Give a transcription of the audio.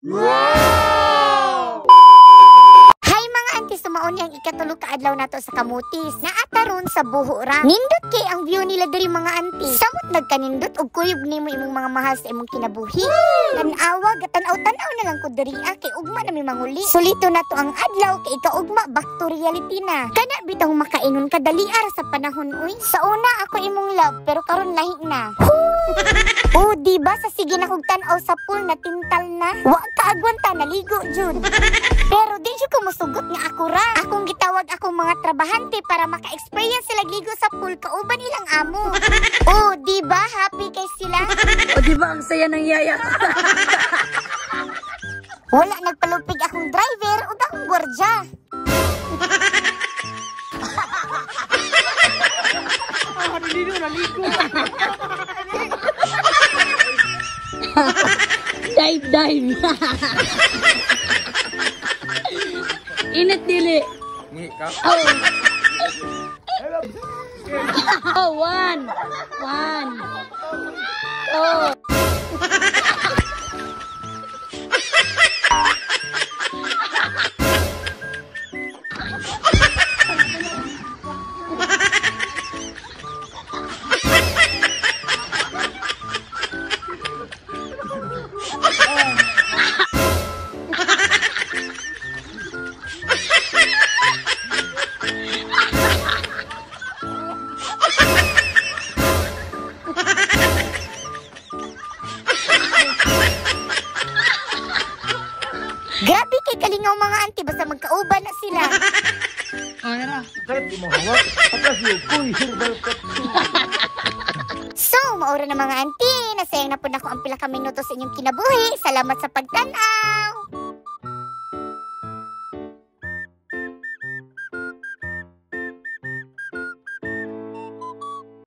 Wow! Hay mga auntie, sumaon yang ikatulog ka adlaw nato sa kamutis. Naataron sa buho ra. Nindot kay ang view nila diri mga auntie. Samot nagkanindot og kuyog nimo imong mga mahal sa imong kinabuhi. Tan-awa gatan-aw na lang ko diri kay ugma na mi manguli. Sulito na to ang adlaw kay ikaugma back to reality na. Kana bitaw makaingon ka dali ara sa panahon uy. Sa una ako imong love pero karon lahi na. Oh, diba sa sige na kog tan-aw sa pool na tintal na. Wa ka agwanta naligo jud. Pero di jud ko mosugot nga ako ra. Akong gitawag akong mga trabahante para maka-experience sila ligo sa pool kauban ilang amo. Oh, diba happy kay sila? O diba ang saya ng yaya? Wala nagpalupig akong driver o akong gwardya. Dive. Init dili. Oh, one. Oh. Grabe kay kalingaw mga auntie basta magkauban na sila. So, maura na mga auntie, nasayang na po na ko ang pila ka minuto sa inyong kinabuhi. Salamat sa pagtanaw.